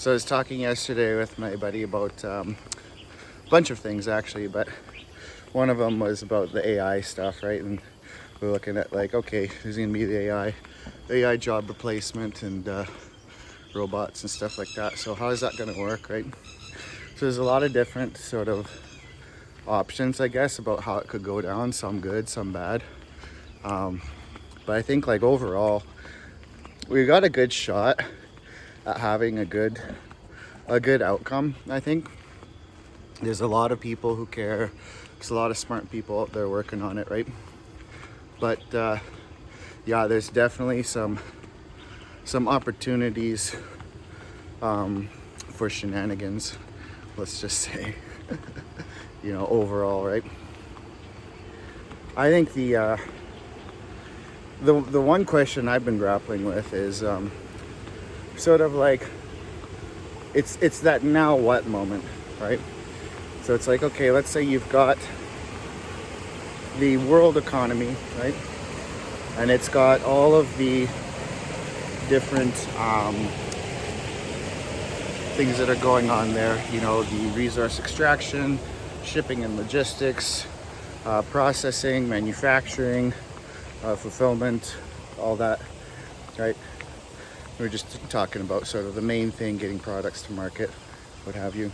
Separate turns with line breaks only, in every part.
So I was talking yesterday with my buddy about a bunch of things actually, but one of them was about the AI stuff, right? And we're looking at like, okay, there's gonna be the AI job replacement and robots and stuff like that. So how is that gonna work, right? So there's a lot of different sort of options, I guess, about how it could go down. Some good, some bad. But I think like overall, we got a good shot at having a good outcome. I think there's a lot of people who care. There's a lot of smart people out there working on it, right? But yeah, there's definitely some opportunities for shenanigans, let's just say. Overall, right? I think the one question I've been grappling with is sort of like it's that now what moment, right? So it's like, okay, let's say you've got the world economy, right? And it's got all of the different things that are going on there, the resource extraction, shipping and logistics, processing, manufacturing, fulfillment, all that, right? We're just talking about sort of the main thing, getting products to market, what have you.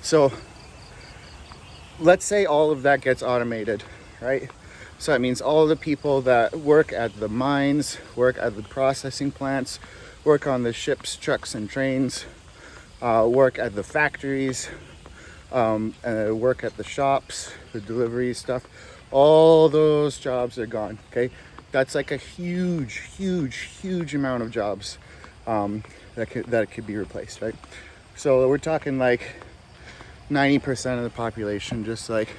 So let's say all of that gets automated, right? So that means all of the people that work at the mines, work at the processing plants, work on the ships, trucks, and trains, work at the factories, work at the shops, the delivery stuff, all those jobs are gone, okay? That's like a huge amount of jobs that could be replaced, right? So we're talking like 90% of the population just like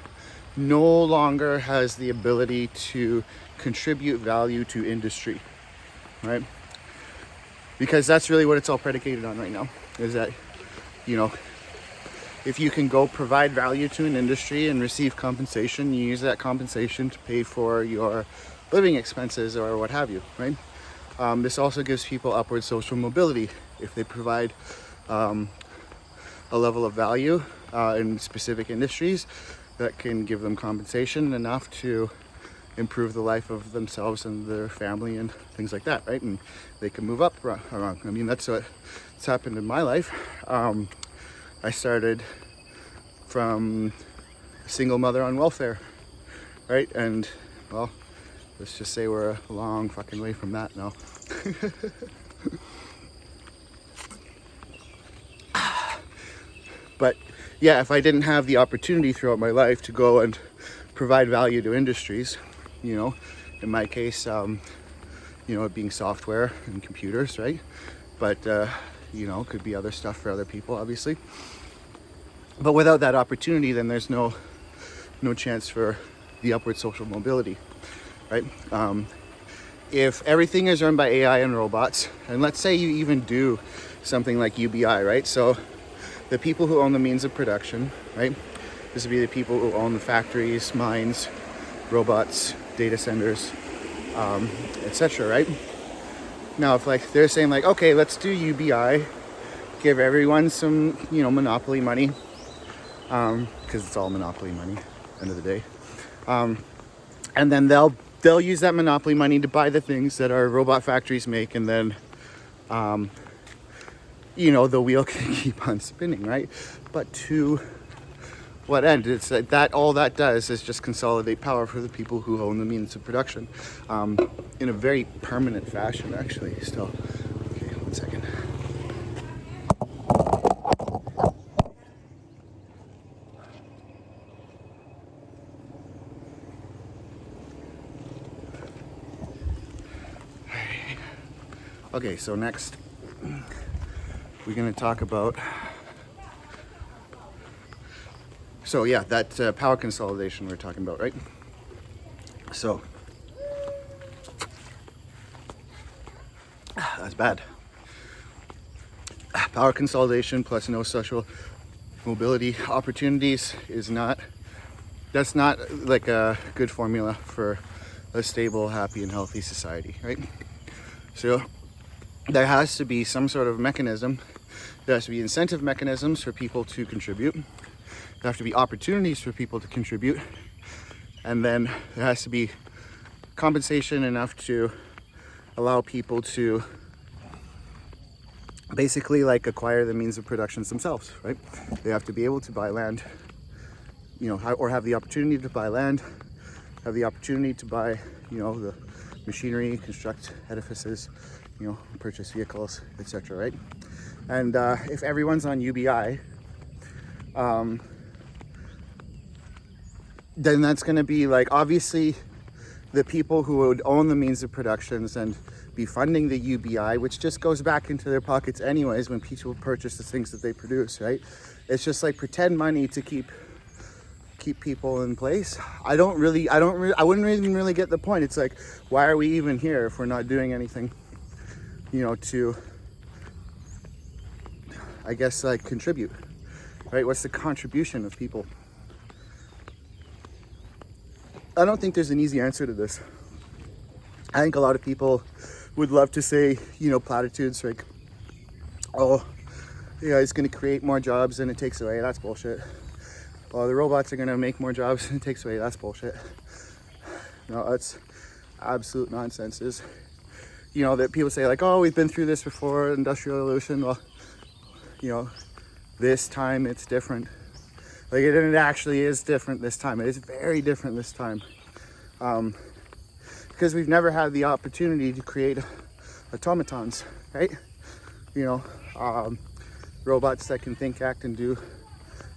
no longer has the ability to contribute value to industry, right? Because that's really what it's all predicated on right now, is that, if you can go provide value to an industry and receive compensation, you use that compensation to pay for your living expenses or what have you, right? This also gives people upward social mobility if they provide a level of value in specific industries that can give them compensation enough to improve the life of themselves and their family and things like that, right? And they can move up around. I mean, that's what's happened in my life. I started from a single mother on welfare, right? And well, let's just say we're a long fucking way from that now. But yeah, if I didn't have the opportunity throughout my life to go and provide value to industries, in my case, it being software and computers, right? But, could be other stuff for other people, obviously. But without that opportunity, then there's no chance for the upward social mobility, right? If everything is run by AI and robots, and let's say you even do something like UBI, right? So the people who own the means of production, right? This would be the people who own the factories, mines, robots, data centers, etc., right? Now, if like they're saying like, okay, let's do UBI, give everyone some, monopoly money, because it's all monopoly money, end of the day, and then they'll use that monopoly money to buy the things that our robot factories make, and then the wheel can keep on spinning, right? But to what end? It's that all that does is just consolidate power for the people who own the means of production, in a very permanent fashion, actually. Still, okay, 1 second. Okay, so next we're going to talk about, so yeah, that power consolidation we're talking about, right? So that's bad. Power consolidation plus no social mobility opportunities that's not like a good formula for a stable, happy, and healthy society, right? So there has to be some sort of mechanism. There has to be incentive mechanisms for people to contribute. There have to be opportunities for people to contribute. And then there has to be compensation enough to allow people to basically like acquire the means of productions themselves, right? They have to be able to buy land, you know, or have the opportunity to buy land, have the opportunity to buy, you know, the machinery, construct edifices, you know, purchase vehicles, etc., right? And if everyone's on UBI, then that's going to be like, obviously the people who would own the means of productions and be funding the UBI, which just goes back into their pockets anyways when people purchase the things that they produce, right? It's just like pretend money to keep people in place. I wouldn't even really get the point. It's like, why are we even here if we're not doing anything, you know, to, I guess, like contribute, right? What's the contribution of people? I don't think there's an easy answer to this. I think a lot of people would love to say, you know, platitudes like, oh, yeah, it's going to create more jobs and it takes away. That's bullshit. Oh, the robots are going to make more jobs and it takes away. That's bullshit. No, that's absolute nonsense. Is, you know, that people say like, oh, we've been through this before, industrial revolution. Well, you know, this time it's different. Like, it actually is different this time. It is very different this time. Because we've never had the opportunity to create automatons, right? You know, robots that can think, act, and do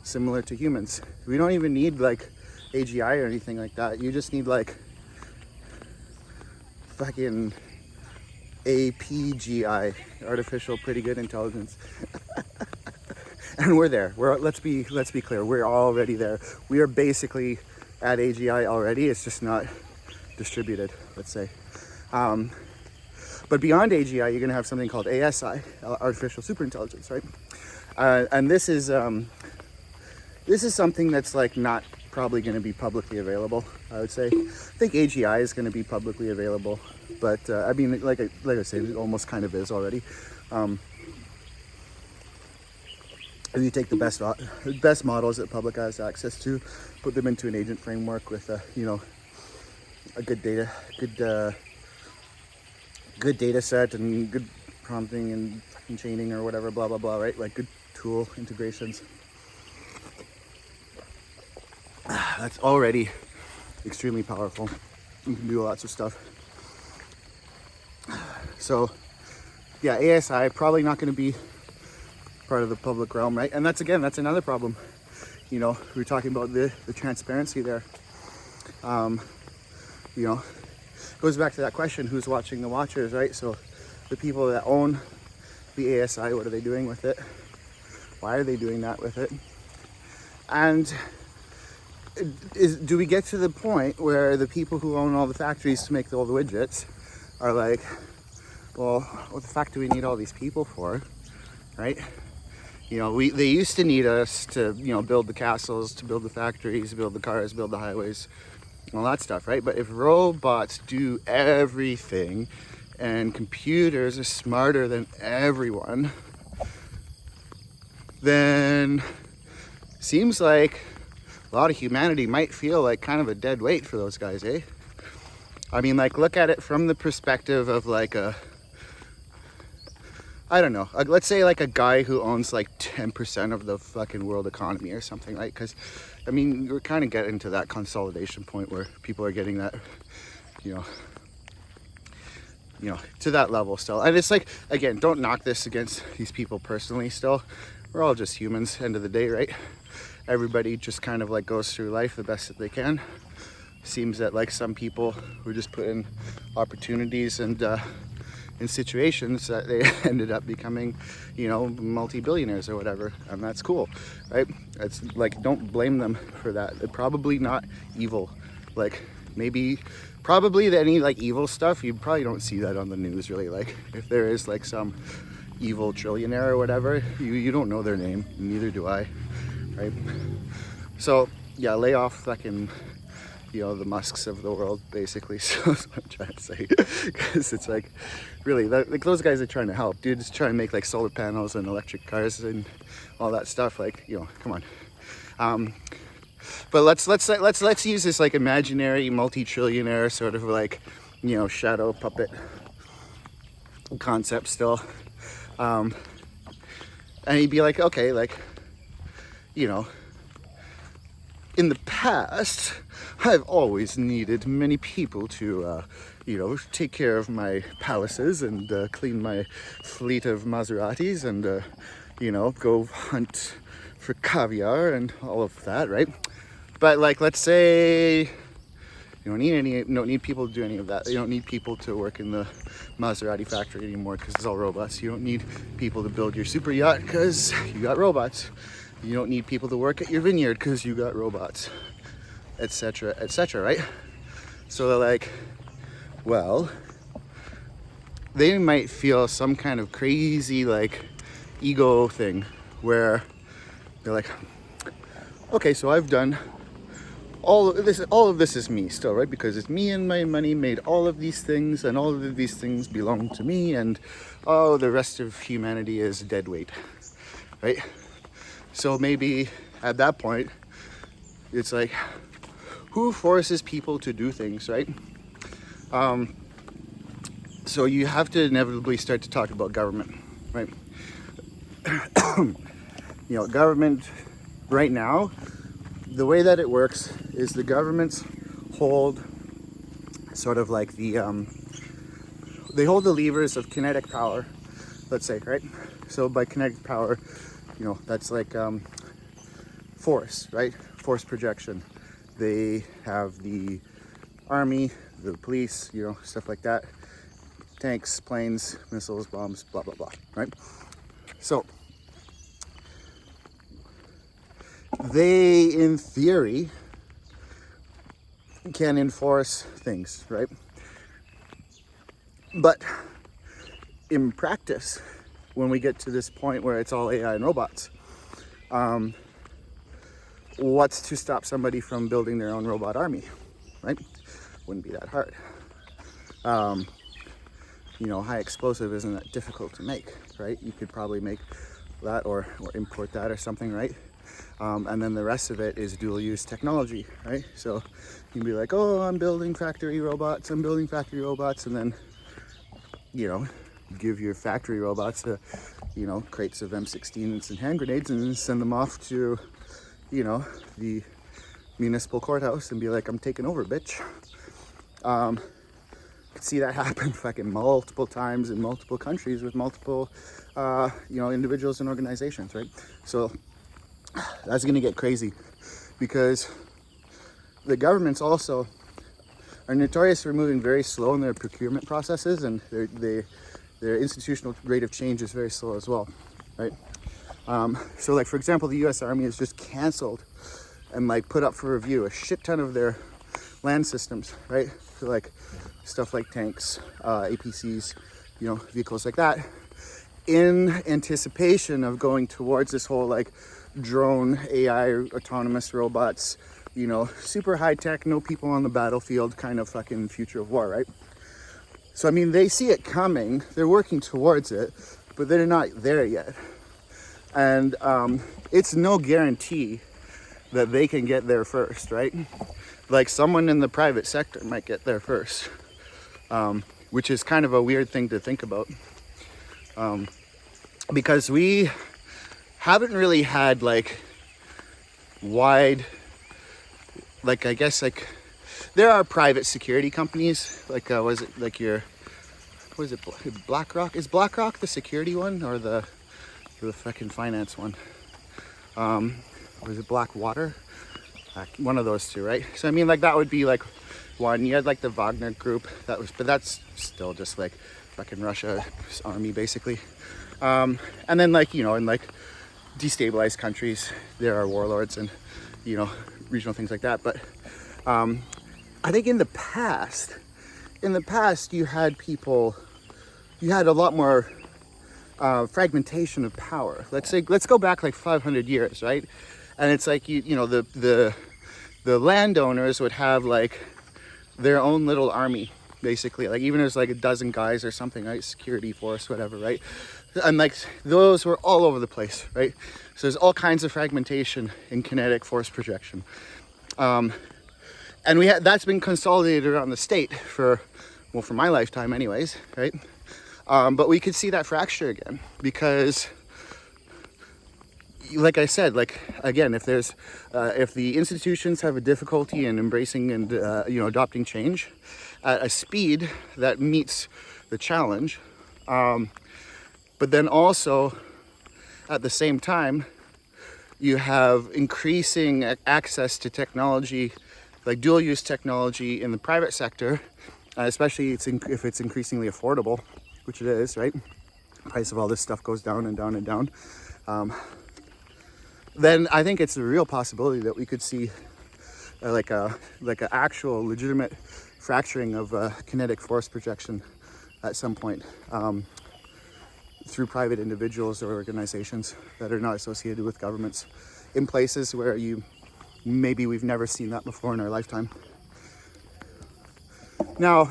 similar to humans. We don't even need like AGI or anything like that. You just need like fucking APGI, artificial pretty good intelligence. And we're there. Let's be clear. We're already there. We are basically at AGI already. It's just not distributed, let's say. But beyond AGI, you're going to have something called ASI, artificial superintelligence, right? And this is something that's like not probably going to be publicly available, I would say. I think AGI is going to be publicly available, but I mean, like I said, it almost kind of is already. If you take the best models that public has access to, put them into an agent framework with you know, a good data set and good prompting and fucking chaining or whatever, blah blah blah, right? Like good tool integrations. That's already extremely powerful. You can do lots of stuff. So yeah, ASI probably not going to be part of the public realm, right? And that's another problem. You know, we were talking about the transparency there. You know, goes back to that question, who's watching the watchers, right? So the people that own the ASI, what are they doing with it? Why are they doing that with it? And do we get to the point where the people who own all the factories to make all the widgets are like, well, what the fuck do we need all these people for, right? You know, they used to need us to, you know, build the castles, to build the factories, build the cars, build the highways, all that stuff, right? But if robots do everything and computers are smarter than everyone, then seems like a lot of humanity might feel like kind of a dead weight for those guys, eh? I mean, like, look at it from the perspective of like I don't know, let's say like a guy who owns like 10% of the fucking world economy or something, right? Because, I mean, we're kind of getting to that consolidation point where people are getting that, you know, to that level still. And it's like, again, don't knock this against these people personally still. We're all just humans, end of the day, right? Everybody just kind of like goes through life the best that they can. Seems that like some people were just put in opportunities and in situations that they ended up becoming, you know, multi-billionaires or whatever, and that's cool, right? It's like, don't blame them for that. They're probably not evil. Like, probably any like evil stuff, you probably don't see that on the news really. Like, if there is like some evil trillionaire or whatever, you don't know their name, neither do I, right? So yeah, lay off fucking you know, the Musks of the world, basically. So that's what I'm trying to say. Because it's like, really, like those guys are trying to help. Dudes trying to make like solar panels and electric cars and all that stuff. Like, you know, come on. But let's use this like imaginary multi-trillionaire sort of like, you know, shadow puppet concept still. And he'd be like, okay, like, you know, in the past, I've always needed many people to, you know, take care of my palaces and clean my fleet of Maseratis and, you know, go hunt for caviar and all of that, right? But like, let's say you don't need people to do any of that. You don't need people to work in the Maserati factory anymore because it's all robots. You don't need people to build your super yacht because you got robots. You don't need people to work at your vineyard because you got robots, etc., etc., right? So they're like, well, they might feel some kind of crazy like ego thing where they're like, okay, so I've done all of this is me still, right? Because it's me and my money made all of these things, and all of these things belong to me, and oh, the rest of humanity is dead weight, right? So maybe at that point, it's like, who forces people to do things, right? So you have to inevitably start to talk about government, right? You know, government right now, the way that it works is the governments hold sort of like the, they hold the levers of kinetic power, let's say, right? So by kinetic power, you know, that's like force, right? Force projection. They have the army, the police, you know, stuff like that. Tanks, planes, missiles, bombs, blah, blah, blah, right? So they, in theory, can enforce things, right? But in practice, when we get to this point where it's all AI and robots, what's to stop somebody from building their own robot army, right? Wouldn't be that hard. You know, high explosive isn't that difficult to make, right? You could probably make that or import that or something, right? And then the rest of it is dual use technology, right? So you can be like, oh, I'm building factory robots, and then, you know, give your factory robots you know, crates of M16s and hand grenades and send them off to, you know, the municipal courthouse and be like, I'm taking over, bitch. Could see that happen fucking multiple times in multiple countries with multiple, you know, individuals and organizations, right? So that's going to get crazy because the governments also are notorious for moving very slow in their procurement processes, and their institutional rate of change is very slow as well, right? So like, for example, the US Army has just canceled and like put up for review a shit ton of their land systems, right? So like stuff like tanks, APCs, you know, vehicles like that, in anticipation of going towards this whole like drone, AI, autonomous robots, you know, super high tech, no people on the battlefield kind of fucking future of war, right? So, I mean, they see it coming, they're working towards it, but they're not there yet. And it's no guarantee that they can get there first, right? Like someone in the private sector might get there first, which is kind of a weird thing to think about. Because we haven't really had like wide, like, I guess like there are private security companies, like was it like BlackRock? Is BlackRock the security one or the fucking finance one? Was it Blackwater? One of those two, right? So I mean, like that would be like one. You had like the Wagner group, but that's still just like fucking Russia's army basically. And then like, you know, in like destabilized countries, there are warlords and, you know, regional things like that. But I think in the past you had a lot more fragmentation of power. Let's go back like 500 years, right? And it's like, you know, the the landowners would have like their own little army, basically. Like even there's like a dozen guys or something, right? Security force, whatever, right? And like those were all over the place, right? So there's all kinds of fragmentation in kinetic force projection. And that's been consolidated around the state for my lifetime anyways, right? But we could see that fracture again because, like I said, like again, if the institutions have a difficulty in embracing and adopting change at a speed that meets the challenge, but then also at the same time you have increasing access to technology, like dual use technology in the private sector, especially if it's increasingly affordable, which it is, right? The price of all this stuff goes down and down and down. Then I think it's a real possibility that we could see like a actual legitimate fracturing of kinetic force projection at some point through private individuals or organizations that are not associated with governments in places where we've never seen that before in our lifetime. Now,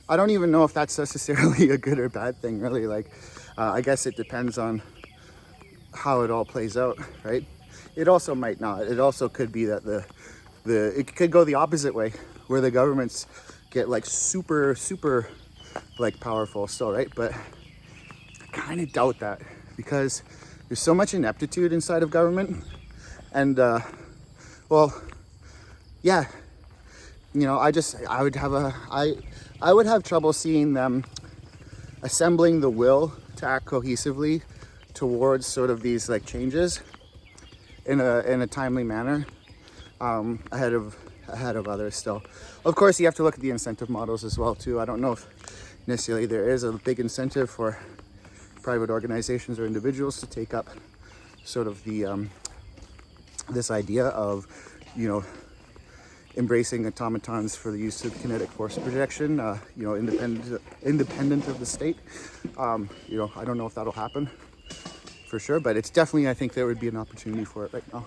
I don't even know if that's necessarily a good or bad thing, really. Like, I guess it depends on how it all plays out, right? It also might not. It also could be that it could go the opposite way, where the governments get like super like powerful still, right? But I kind of doubt that because there's so much ineptitude inside of government, and yeah, I would have trouble seeing them assembling the will to act cohesively towards sort of these like changes in a timely manner, ahead of others still. Of course, you have to look at the incentive models as well too. I don't know if necessarily there is a big incentive for private organizations or individuals to take up sort of the this idea of embracing automatons for the use of kinetic force projection, independent of the state. I don't know if that'll happen for sure, but it's definitely, I think there would be an opportunity for it right now.